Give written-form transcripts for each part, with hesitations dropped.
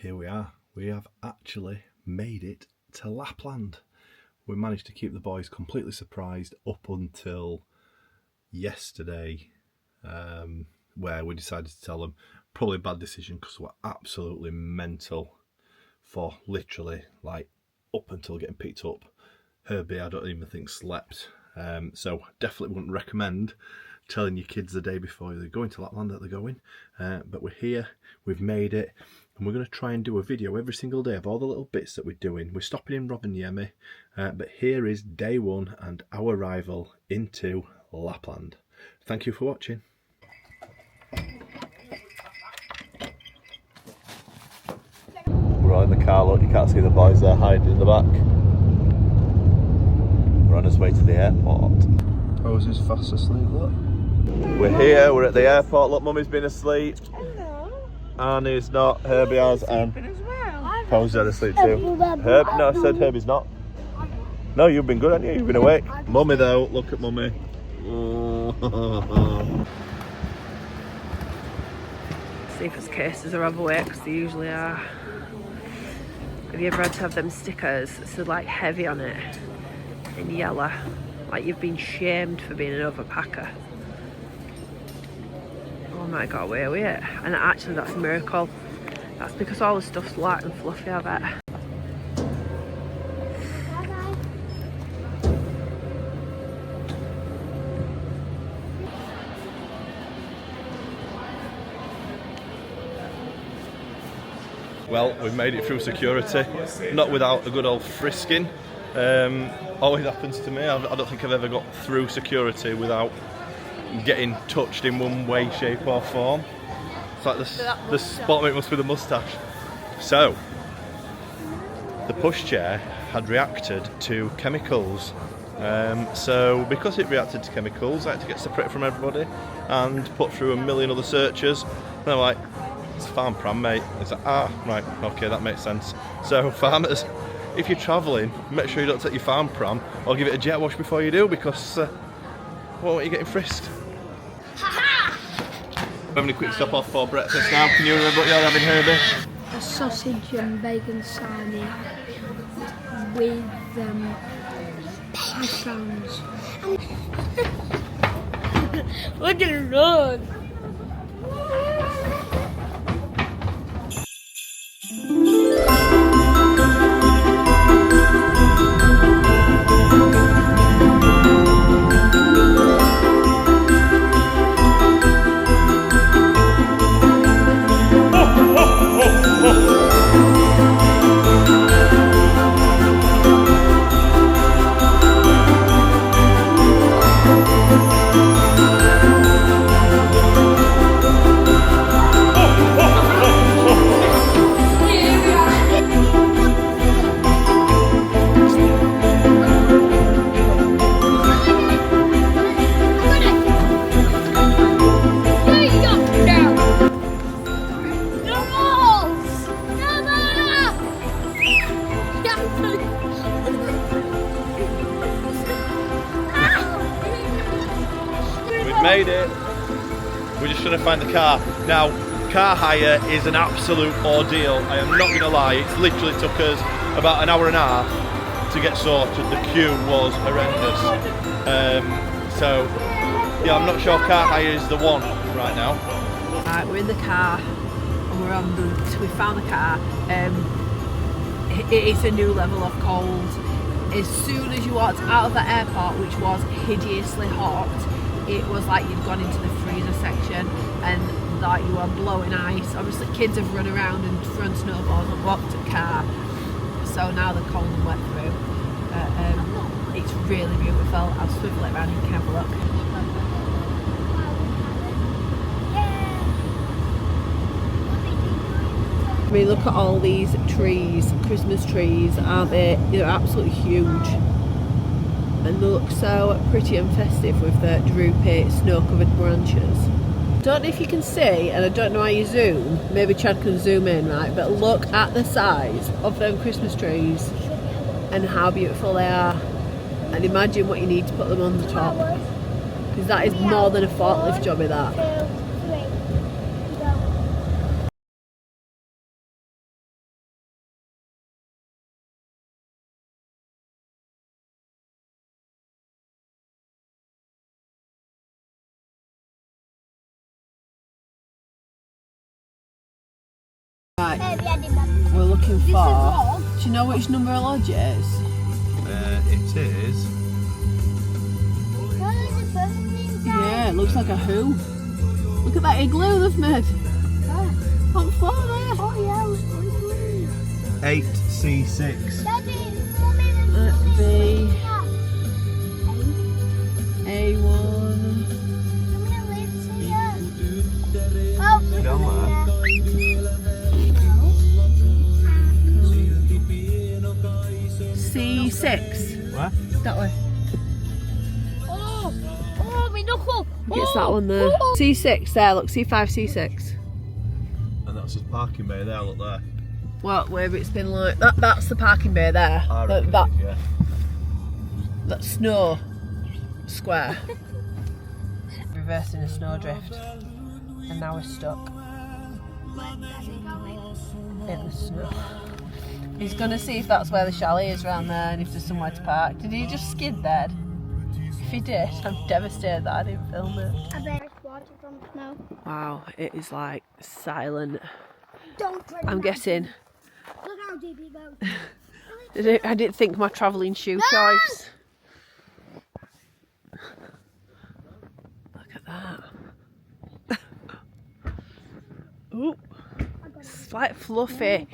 here we are. We have actually made it to Lapland. We managed to keep the boys completely surprised up until yesterday, where we decided to tell them. Probably a bad decision because we're absolutely mental for literally like up until getting picked up. Herbie, I don't even think slept. So definitely wouldn't recommend telling your kids the day before they're going to Lapland that they're going. But we're here, we've made it, and we're going to try and do a video every single day of all the little bits that we're doing. We're stopping in Rovaniemi, but here is day one and our arrival into Lapland. Thank you for watching. We're all in the car, look, you can't see the boys there hiding in the back. We're on our way to the airport. Rosie's fast asleep, look. We're here, we're at the airport, look, Mummy's been asleep. Hello. Annie's not, Herbie has, and Rosie's had asleep too. No, I said Herbie's not. No, you've been good, haven't you? You've been awake. Mummy though, look at Mummy. See if it's cases are overweight, because they usually are. Have you ever had to have them stickers so like heavy on it in yellow, like you've been shamed for being an overpacker? Oh my god, where are we at? And actually that's a miracle. That's because all the stuff's light and fluffy, I bet. Well, we've made it through security, not without a good old frisking. Always happens to me. I don't think I've ever got through security without getting touched in one way, shape or form. It's like the spot mate must be the moustache. So, the pushchair had reacted to chemicals. So because it reacted to chemicals, I had to get separate from everybody and put through a million other searches. And I'm like, it's farm pram, mate. It's like, ah, right, okay, that makes sense. So farmers, if you're travelling, make sure you don't take your farm pram or give it a jet wash before you do, because what are you getting frisked? We're having a quick stop off for breakfast now. Can you remember what you're having, Herbie? A sausage and bacon sarnie with pecans. Look at it run! Made it. We're just trying to find the car. Now, car hire is an absolute ordeal. I am not going to lie. It literally took us about an hour and a half to get sorted. The queue was horrendous. So, yeah, I'm not sure car hire is the one right now. Right, we're in the car and we're on the. We found the car. It's a new level of cold. As soon as you walked out of the airport, which was hideously hot, it was like you'd gone into the freezer section and like you were blowing ice. Obviously kids have run around and thrown snowballs and walked a car, so now they're cold and wet through. It's really beautiful. I'll swivel it around and you can have a look. I mean, look at all these trees, Christmas trees, aren't they? They're absolutely huge. And they look so pretty and festive with their droopy, snow-covered branches. Don't know if you can see, and I don't know how you zoom, maybe Chad can zoom in, right, but look at the size of them Christmas trees and how beautiful they are. And imagine what you need to put them on the top, because that is more than a forklift job of that. We're looking for. Do you know which number of lodge it is? It is. Yeah, it looks like a who. Look at that igloo they've made. On the floor there. 8C6. That'd be A1. Down there. C6. Where? That way. Oh, my knuckle. It's that one there. C6 there, look, C5, C6. And that's his parking bay there, look there. Well, where it's been like that's the parking bay there. I reckon That it is, yeah. that snow square. Reversing a snowdrift. And now we're stuck in the snow. He's gonna see if that's where the chalet is around there and if there's somewhere to park. Did he just skid there? If he did, I'm devastated that I didn't film it. I bet it's water from snow. Wow, it is like silent. Don't drink I'm that. guessing. Look how deep it goes. I didn't think my travelling shoe choice. Look at that. Ooh, it's like fluffy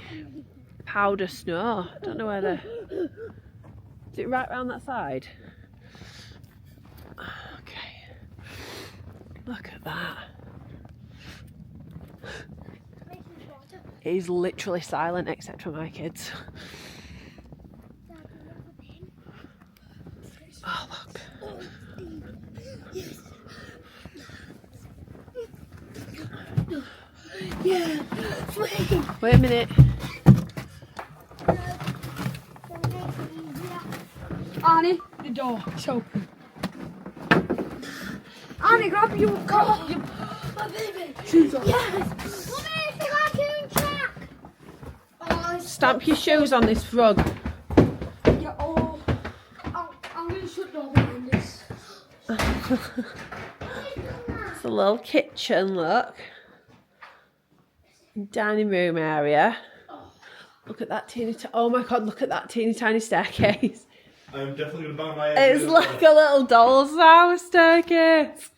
powder snow. I don't know whether. Is it right round that side? Okay. Look at that. It is literally silent except for my kids. Oh, look. Yeah. Wait a minute. Arnie, the door is open. Arnie, grab your car. My baby. Shoes on. Yes. Mummy, it's the raccoon track. Oh, Stamp your shoes on this rug. yeah, oh. I'm going to shut the door behind this. It's a little kitchen, look. Dining room area. Look at that oh my god, look at that teeny tiny staircase. I'm definitely going to bang my head. It's like a little doll's house staircase.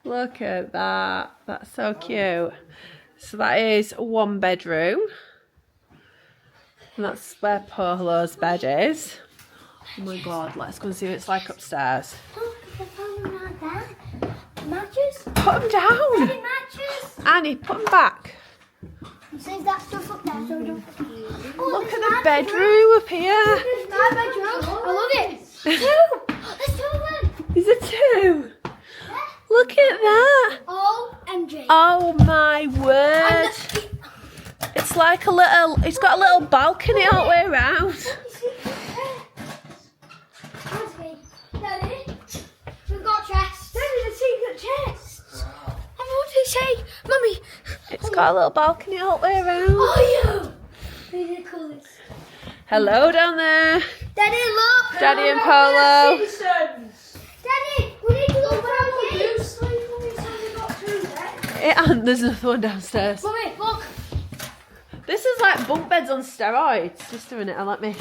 Look at that. That's so cute. So that is one bedroom. And that's where Polo's bed is. Oh my god, let's go and see what it's like upstairs. Look at the phone like that. Matches? Put them down. Any matches? Annie, put them back. Save that stuff up there so we don't forget. Look at the bedroom up here. There's my bedroom. I love it. Two. There's two of them. Is it two? Look at that. OMG. Oh my word. It's like a little, it's got a little balcony all the way around. Daddy, we've got chests. Daddy, the secret chests. I want to say, Mummy. It's got a little balcony all the way around. Oh, you. These are cool. Hello down there. Daddy, look. Daddy and Polo. Daddy, we need to look around here. And there's another one downstairs. Mummy, look. This is like bunk beds on steroids. Just a minute, and let me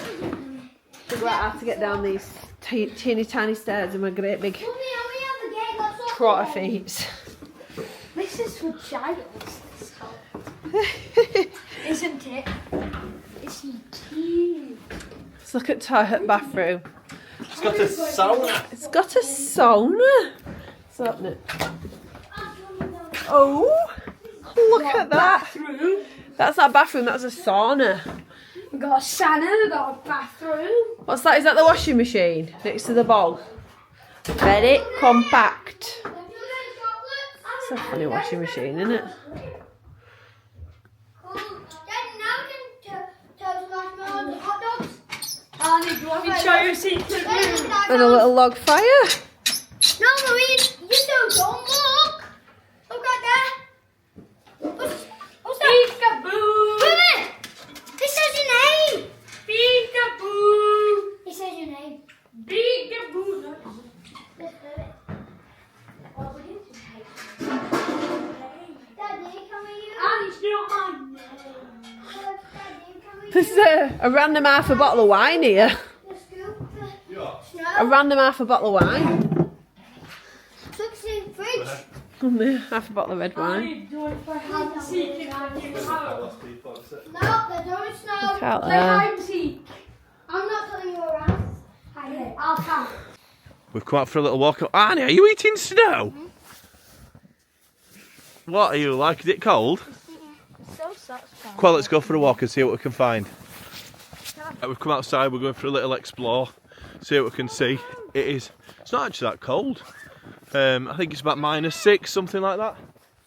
figure out how to get down these teeny tiny stairs in my great big Mummy, are we at the gate? Let's open trotter it. feet. This is for childs. Isn't it? It's teeny. Let's look at toilet bathroom. It's got a sauna. It's got a sauna. Let's open it. Oh, look at that. Bathroom. That's not a bathroom, that's a sauna. We've got a sauna, we've got a bathroom. What's that? Is that the washing machine next to the bowl? Very compact. It's a funny washing machine, isn't it? And a little log fire. No, Marie, you still don't look. Look at that. What's that? Peekaboo. Wait a minute. It says your name. Peekaboo. It says your name. Peekaboo. Let's do it. What would you say? Daddy, can we use? And it's not my name. There's a random half a bottle of wine here. A random half a bottle of wine. Looks in the fridge. Half a bottle of red wine. No, they don't snow. Look out there. I'm not telling you around. I'll come. We've come out for a little walk. Annie, are you eating snow? What are you like? Is it cold? So satisfying. Well, let's go for a walk and see what we can find. We've come outside, we're going for a little explore, see what we can see. It's not actually that cold. I think it's about -6, something like that.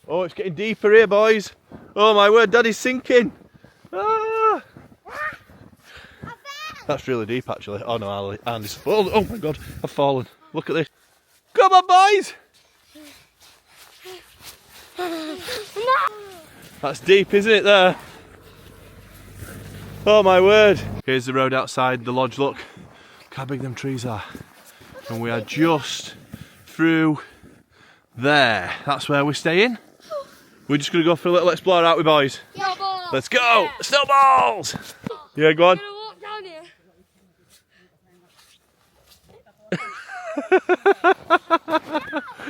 Oh, it's getting deeper here, boys. Oh my word, Daddy's sinking. Ah! That's really deep, actually. Oh no, Andy's fallen. Oh my God, I've fallen. Look at this. Come on, boys. That's deep, isn't it, there? Oh my word. Here's the road outside the lodge, look. Look how big them trees are. And we are just through there. That's where we're staying. We're just going to go for a little explore, aren't we, boys? Snowballs. Let's go! Yeah. Snowballs! Yeah, go on. I'm gonna walk down here.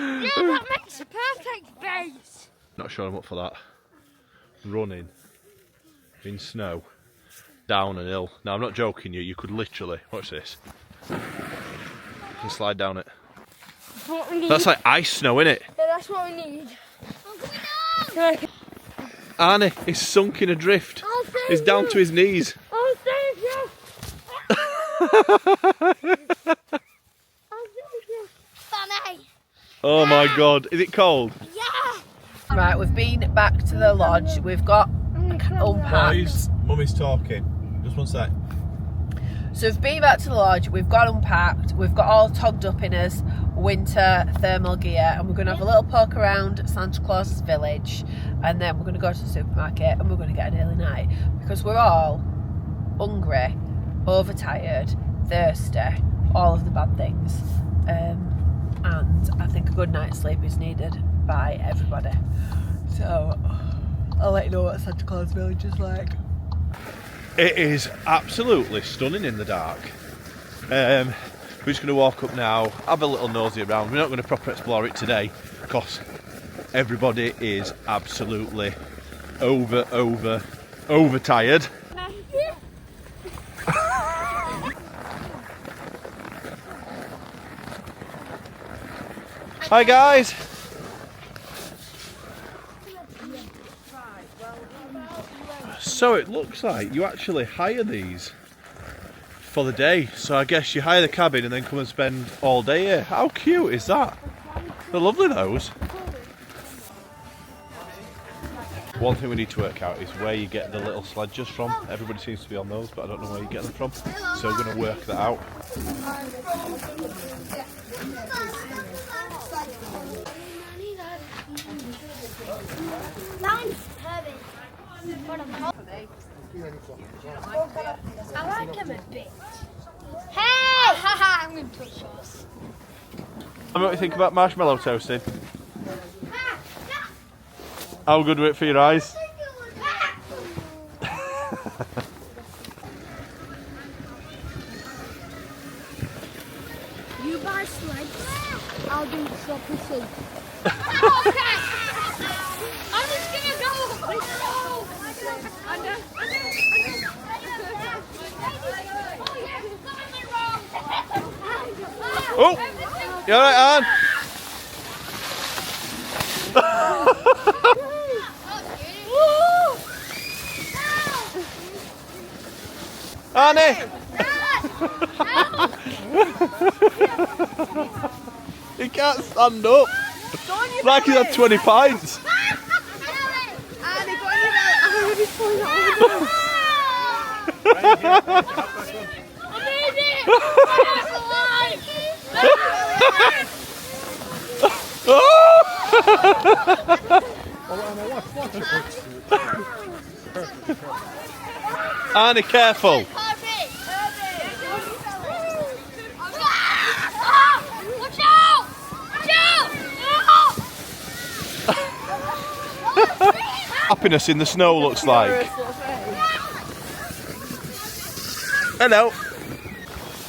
Yeah, that makes a perfect base. Not sure I'm up for that. Running in snow down an hill. Now I'm not joking you could literally, watch this, you can slide down it. What we need. That's like ice snow, innit? Yeah, that's what we need. I'm going down. Arnie is sunk in a drift. I'll save He's down you. to his knees. I'll save you. I'll save you. Funny. Oh my God, is it cold? Yeah. Right, we've been back to the lodge. We've got unpacked. Mummy's talking. Just one sec. So we've been back to the lodge, we've got unpacked, we've got all togged up in us winter thermal gear, and we're going to have a little poke around Santa Claus Village, and then we're going to go to the supermarket and we're going to get an early night because we're all hungry, overtired, thirsty, all of the bad things, and I think a good night's sleep is needed by everybody. So I'll let you know what Santa Claus Village is like. It is absolutely stunning in the dark. We're just going to walk up now, have a little nosy around. We're not going to proper explore it today because everybody is absolutely overtired. Hi guys. So it looks like you actually hire these for the day. So I guess you hire the cabin and then come and spend all day here. How cute is that? They're lovely, those. One thing we need to work out is where you get the little sledges from. Everybody seems to be on those, but I don't know where you get them from. So we're going to work that out. I like him a bit. Hey! Haha, I'm going to touch yours. What do you think about marshmallow toasting? How good was it for your eyes? You buy sleds, I'll do sloppy soup. Okay! I'm just gonna go! Under. Oh! You alright, Anne? Annie! He can't stand up. Like he's had 20 pints. Annie, careful. Happiness in the snow looks like. Hello.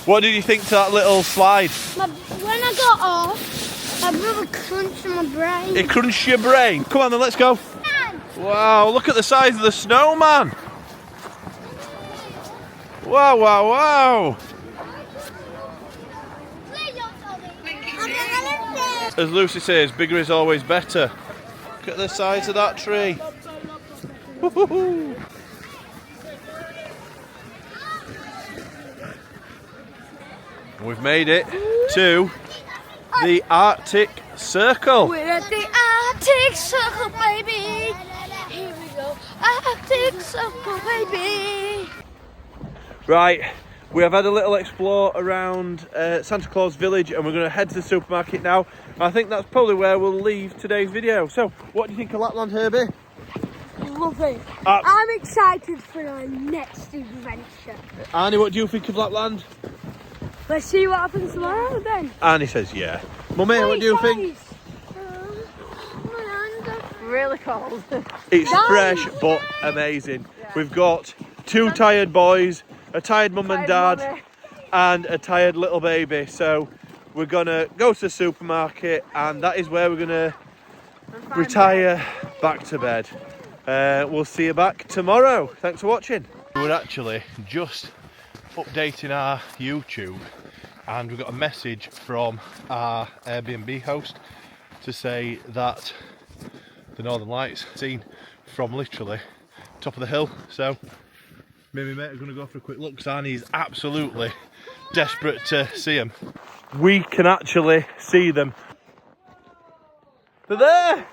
What did you think to that little slide? When I got off, my brother crunched my brain. It crunched your brain. Come on then, let's go. Wow, look at the size of the snowman. Wow, wow, wow. As Lucy says, bigger is always better. Look at the size of that tree. Woo-hoo-hoo. We've made it to the Arctic Circle. We're at the Arctic Circle, baby. Here we go, Arctic Circle, baby. Right, we have had a little explore around Santa Claus Village and we're going to head to the supermarket now. I think that's probably where we'll leave today's video. So, what do you think of Lapland, Herbie? Love it. I'm excited for our next adventure. Arnie, what do you think of Lapland? Let's see what happens tomorrow then. Arnie says yeah. Mummy, what do you think? Really cold. It's fresh but amazing. Yeah. We've got 2 tired boys, a tired mum and dad, and a tired little baby. So we're gonna go to the supermarket and that is where we're gonna retire back to bed. We'll see you back tomorrow. Thanks for watching. We're actually just updating our YouTube and we got a message from our Airbnb host to say that the Northern Lights seen from literally top of the hill. So me and my mate are going to go for a quick look because Arnie's absolutely desperate to see them. We can actually see them. They're there!